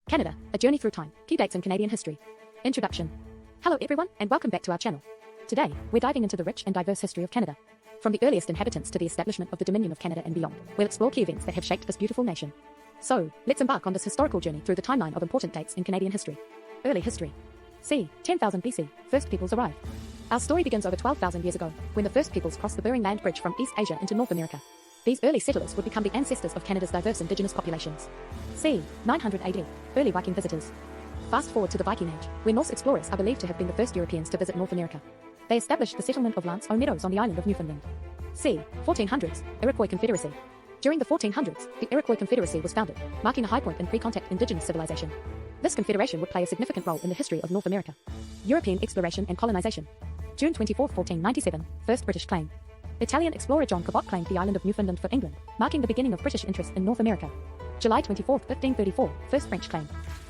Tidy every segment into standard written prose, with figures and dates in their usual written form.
Canada, A Journey Through Time, Key Dates in Canadian History. Introduction. Hello everyone, and welcome back to our channel. Today, we're diving into the rich and diverse history of Canada. From the earliest inhabitants to the establishment of the Dominion of Canada and beyond, we'll explore key events that have shaped this beautiful nation. So, let's embark on this historical journey through the timeline of important dates in Canadian history. Early history. c. 10,000 BC, first peoples arrive. Our story begins over 12,000 years ago, when the first peoples crossed the Bering Land Bridge from East Asia into North America. These early settlers would become the ancestors of Canada's diverse indigenous populations. c. 900 AD, early Viking visitors. Fast forward to the Viking Age, where Norse explorers are believed to have been the first Europeans to visit North America. They established the settlement of Lance Meadows on the island of Newfoundland. c. 1400s, Iroquois Confederacy. During the 1400s, the Iroquois Confederacy was founded, marking a high point in pre-contact indigenous civilization. This confederation would play a significant role in the history of North America. European exploration and colonization. June 24, 1497, first British claim. Italian explorer John Cabot claimed the island of Newfoundland for England, marking the beginning of British interest in North America. July 24, 1534, first French claim.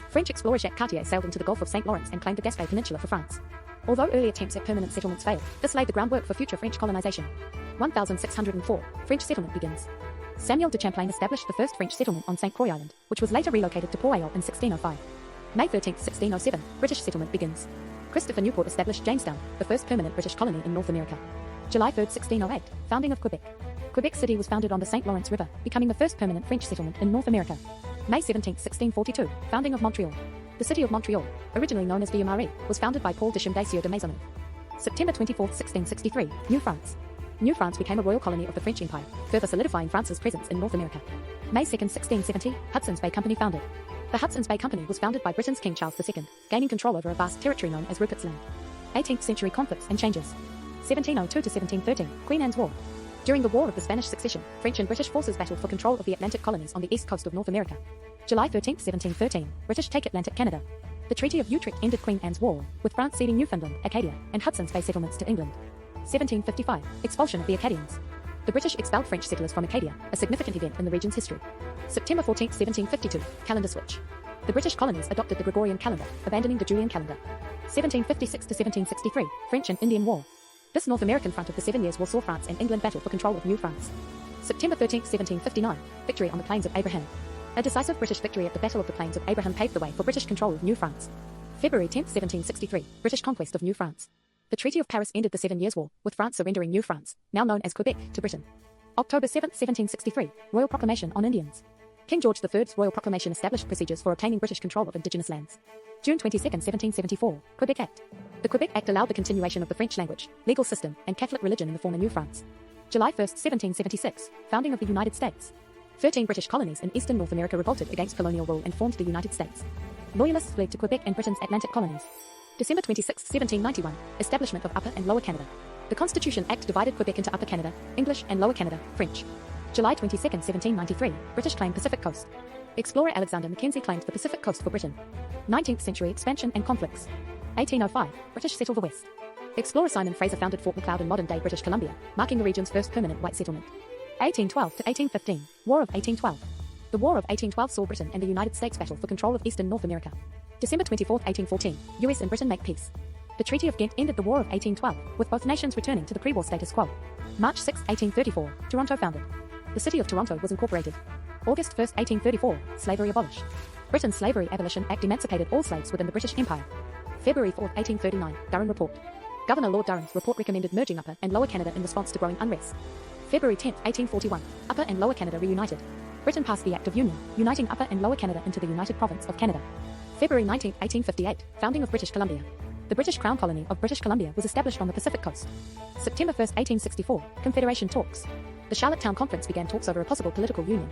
French explorer Jacques Cartier sailed into the Gulf of St. Lawrence and claimed the Gaspe Peninsula for France. Although early attempts at permanent settlements failed, this laid the groundwork for future French colonization. 1604, French settlement begins. Samuel de Champlain established the first French settlement on St. Croix Island, which was later relocated to Port Royal in 1605. May 13, 1607, British settlement begins. Christopher Newport established Jamestown, the first permanent British colony in North America. July 3, 1608, founding of Quebec. Quebec City was founded on the St. Lawrence River, becoming the first permanent French settlement in North America. May 17, 1642, founding of Montreal. The city of Montreal, originally known as Ville-Marie, was founded by Paul de Champdicieux de Maisonneuve. September 24, 1663, New France. New France became a royal colony of the French Empire, further solidifying France's presence in North America. May 2, 1670, Hudson's Bay Company founded. The Hudson's Bay Company was founded by Britain's King Charles II, gaining control over a vast territory known as Rupert's Land. 18th century conflicts and changes. 1702 to 1713, Queen Anne's War. During the War of the Spanish Succession, French and British forces battled for control of the Atlantic colonies on the east coast of North America. July 13, 1713, British take Atlantic Canada. The Treaty of Utrecht ended Queen Anne's War, with France ceding Newfoundland, Acadia, and Hudson's Bay settlements to England. 1755, expulsion of the Acadians. The British expelled French settlers from Acadia, a significant event in the region's history. September 14, 1752, calendar switch. The British colonies adopted the Gregorian calendar, abandoning the Julian calendar. 1756 to 1763, French and Indian War. This North American front of the 7 Years' War saw France and England battle for control of New France. September 13, 1759, victory on the Plains of Abraham. A decisive British victory at the Battle of the Plains of Abraham paved the way for British control of New France. February 10, 1763, British conquest of New France. The Treaty of Paris ended the 7 Years' War, with France surrendering New France, now known as Quebec, to Britain. October 7, 1763, Royal Proclamation on Indians. King George III's Royal Proclamation established procedures for obtaining British control of indigenous lands. June 22, 1774, Quebec Act. The Quebec Act allowed the continuation of the French language, legal system, and Catholic religion in the former New France. July 1, 1776, founding of the United States. 13 British colonies in eastern North America revolted against colonial rule and formed the United States. Loyalists fled to Quebec and Britain's Atlantic colonies. December 26, 1791, establishment of Upper and Lower Canada. The Constitution Act divided Quebec into Upper Canada, English, and Lower Canada, French. July 22, 1793, British claim Pacific Coast. Explorer Alexander Mackenzie claimed the Pacific Coast for Britain. 19th century expansion and conflicts. 1805, British settle the West. Explorer Simon Fraser founded Fort Macleod in modern-day British Columbia, marking the region's first permanent white settlement. 1812 to 1815, War of 1812. The War of 1812 saw Britain and the United States battle for control of eastern North America. December 24, 1814, US and Britain make peace. The Treaty of Ghent ended the War of 1812, with both nations returning to the pre-war status quo. March 6, 1834, Toronto founded. The city of Toronto was incorporated. August 1, 1834, slavery abolished. Britain's Slavery Abolition Act emancipated all slaves within the British Empire. February 4, 1839, Durham Report. Governor Lord Durham's report recommended merging Upper and Lower Canada in response to growing unrest. February 10, 1841, Upper and Lower Canada reunited. Britain passed the Act of Union, uniting Upper and Lower Canada into the United Province of Canada. February 19, 1858, founding of British Columbia. The British Crown Colony of British Columbia was established on the Pacific Coast. September 1, 1864, Confederation talks. The Charlottetown Conference began talks over a possible political union.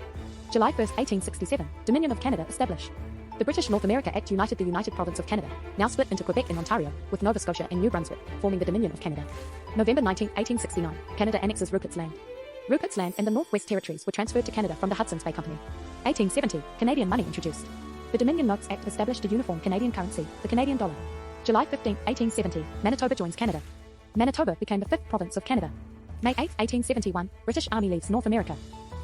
July 1, 1867, Dominion of Canada established. The British North America Act united the United Province of Canada, now split into Quebec and Ontario, with Nova Scotia and New Brunswick, forming the Dominion of Canada. November 19, 1869, Canada annexes Rupert's Land. Rupert's Land and the Northwest Territories were transferred to Canada from the Hudson's Bay Company. 1870, Canadian money introduced. The Dominion Notes Act established a uniform Canadian currency, the Canadian dollar. July 15, 1870, Manitoba joins Canada. Manitoba became the 5th province of Canada. May 8, 1871, British Army leaves North America.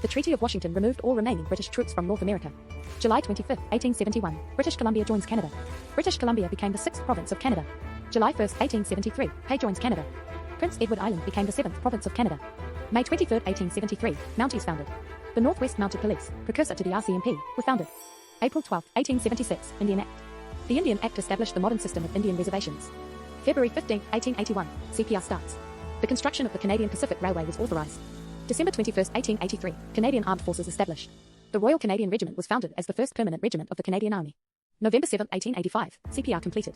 The Treaty of Washington removed all remaining British troops from North America. July 25, 1871, British Columbia joins Canada. British Columbia became the 6th province of Canada. July 1, 1873, Hay joins Canada. Prince Edward Island became the 7th province of Canada. May 23, 1873, Mounties founded. The Northwest Mounted Police, precursor to the RCMP, were founded. April 12, 1876, Indian Act. The Indian Act established the modern system of Indian reservations. February 15, 1881, CPR starts. The construction of the Canadian Pacific Railway was authorized. December 21, 1883, Canadian Armed Forces established. The Royal Canadian Regiment was founded as the first permanent regiment of the Canadian Army. November 7, 1885, CPR completed.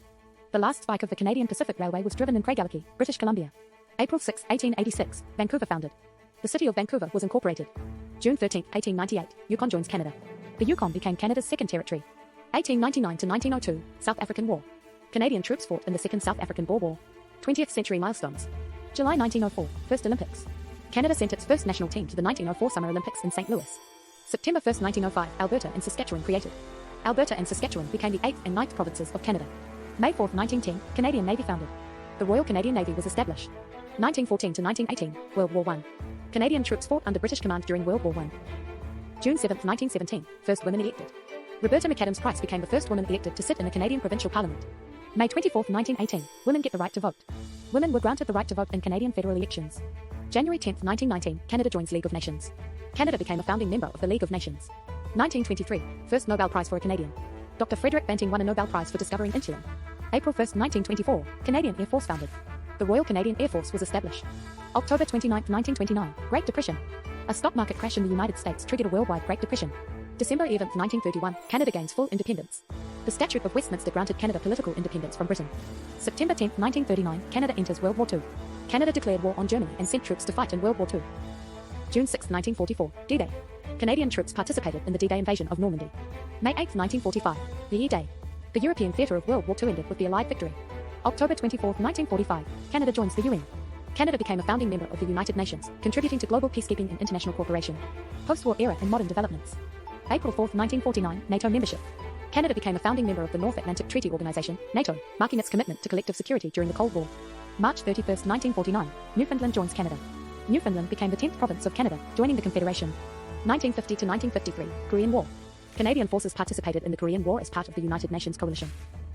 The last spike of the Canadian Pacific Railway was driven in Craigellachie, British Columbia. April 6, 1886, Vancouver founded. The city of Vancouver was incorporated. June 13, 1898, Yukon joins Canada. The Yukon became Canada's second territory. 1899 to 1902, South African War. Canadian troops fought in the Second South African Boer War. 20th century milestones. July 1904, First Olympics. Canada sent its first national team to the 1904 Summer Olympics in St. Louis. September 1, 1905, Alberta and Saskatchewan created. Alberta and Saskatchewan became the 8th and 9th provinces of Canada. May 4, 1910, Canadian Navy founded. The Royal Canadian Navy was established. 1914 to 1918, World War I. Canadian troops fought under British command during World War I. June 7, 1917, first women elected. Roberta McAdams Price became the first woman elected to sit in the Canadian provincial parliament. May 24, 1918, women get the right to vote. Women were granted the right to vote in Canadian federal elections. January 10, 1919, Canada joins League of Nations. Canada became a founding member of the League of Nations. 1923, first Nobel Prize for a Canadian. Dr. Frederick Banting won a Nobel Prize for discovering insulin. April 1, 1924, Canadian Air Force founded. The Royal Canadian Air Force was established. October 29, 1929, Great Depression. A stock market crash in the United States triggered a worldwide Great Depression. December 11, 1931, Canada gains full independence. The Statute of Westminster granted Canada political independence from Britain. September 10, 1939, Canada enters World War II. Canada declared war on Germany and sent troops to fight in World War II. June 6, 1944, D-Day. Canadian troops participated in the D-Day invasion of Normandy. May 8, 1945, the E-Day. The European theatre of World War II ended with the Allied victory. October 24, 1945, Canada joins the UN. Canada became a founding member of the United Nations, contributing to global peacekeeping and international cooperation. Postwar Era and Modern Developments. April 4, 1949, NATO membership. Canada became a founding member of the North Atlantic Treaty Organization, NATO, marking its commitment to collective security during the Cold War. March 31, 1949, Newfoundland joins Canada. Newfoundland became the 10th province of Canada, joining the Confederation. 1950 to 1953, Korean War. Canadian forces participated in the Korean War as part of the United Nations coalition.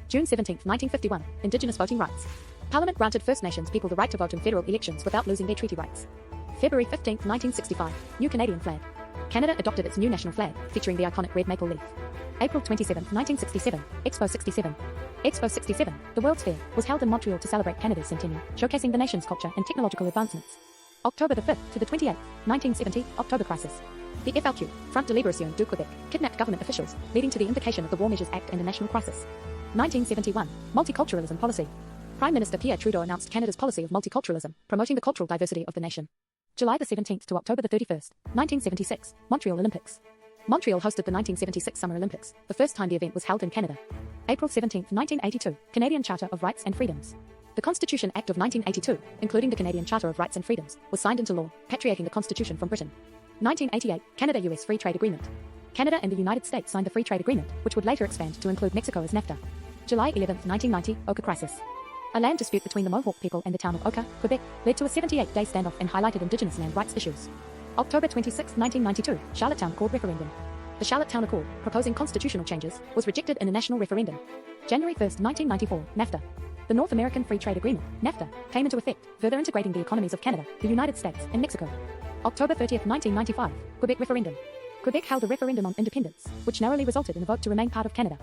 June 17, 1951, Indigenous voting rights. Parliament granted First Nations people the right to vote in federal elections without losing their treaty rights. February 15, 1965, new Canadian flag. Canada adopted its new national flag, featuring the iconic red maple leaf. April 27, 1967, Expo 67. Expo 67, the World's Fair, was held in Montreal to celebrate Canada's centennial, showcasing the nation's culture and technological advancements. October 5th to the 28th, 1970, October Crisis. The FLQ, Front de Libération du Québec, kidnapped government officials, leading to the invocation of the War Measures Act and a national crisis. 1971, multiculturalism policy. Prime Minister Pierre Trudeau announced Canada's policy of multiculturalism, promoting the cultural diversity of the nation. July the 17th to October the 31st, 1976, Montreal Olympics. Montreal hosted the 1976 Summer Olympics, the first time the event was held in Canada. April 17, 1982, Canadian Charter of Rights and Freedoms. The Constitution Act of 1982, including the Canadian Charter of Rights and Freedoms, was signed into law, patriating the Constitution from Britain. 1988, Canada-US Free Trade Agreement. Canada and the United States signed the Free Trade Agreement, which would later expand to include Mexico as NAFTA. July 11, 1990, Oka Crisis. A land dispute between the Mohawk people and the town of Oka, Quebec, led to a 78-day standoff and highlighted Indigenous land rights issues. October 26, 1992, Charlottetown Accord referendum. The Charlottetown Accord, proposing constitutional changes, was rejected in a national referendum. January 1, 1994, NAFTA. The North American Free Trade Agreement, NAFTA, came into effect, further integrating the economies of Canada, the United States, and Mexico. October 30, 1995, Quebec referendum. Quebec held a referendum on independence, which narrowly resulted in a vote to remain part of Canada.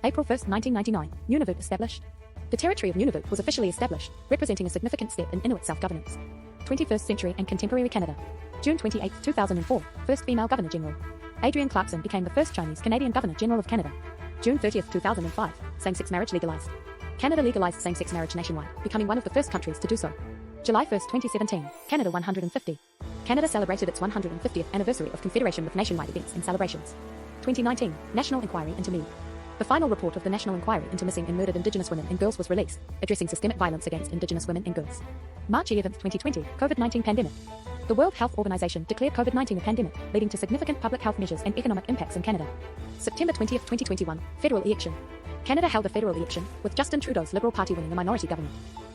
April 1, 1999, Nunavut established. The territory of Nunavut was officially established, representing a significant step in Inuit self-governance. 21st century and contemporary Canada. June 28, 2004, first female Governor-General. Adrienne Clarkson became the first Chinese-Canadian Governor-General of Canada. June 30, 2005, same-sex marriage legalized. Canada legalized same-sex marriage nationwide, becoming one of the first countries to do so. July 1, 2017, Canada 150. Canada celebrated its 150th anniversary of Confederation with nationwide events and celebrations. 2019, National Inquiry into Me. The final report of the National Inquiry into Missing and Murdered Indigenous Women and Girls was released, addressing systemic violence against Indigenous women and girls. March 11, 2020, COVID-19 pandemic. The World Health Organization declared COVID-19 a pandemic, leading to significant public health measures and economic impacts in Canada. September 20, 2021, federal election. Canada held a federal election, with Justin Trudeau's Liberal Party winning the minority government.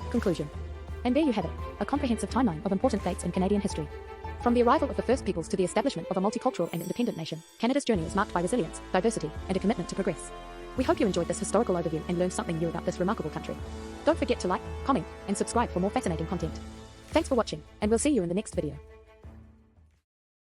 Conclusion. And there you have it, a comprehensive timeline of important dates in Canadian history. From the arrival of the First Peoples to the establishment of a multicultural and independent nation, Canada's journey is marked by resilience, diversity, and a commitment to progress. We hope you enjoyed this historical overview and learned something new about this remarkable country. Don't forget to like, comment, and subscribe for more fascinating content. Thanks for watching, and we'll see you in the next video.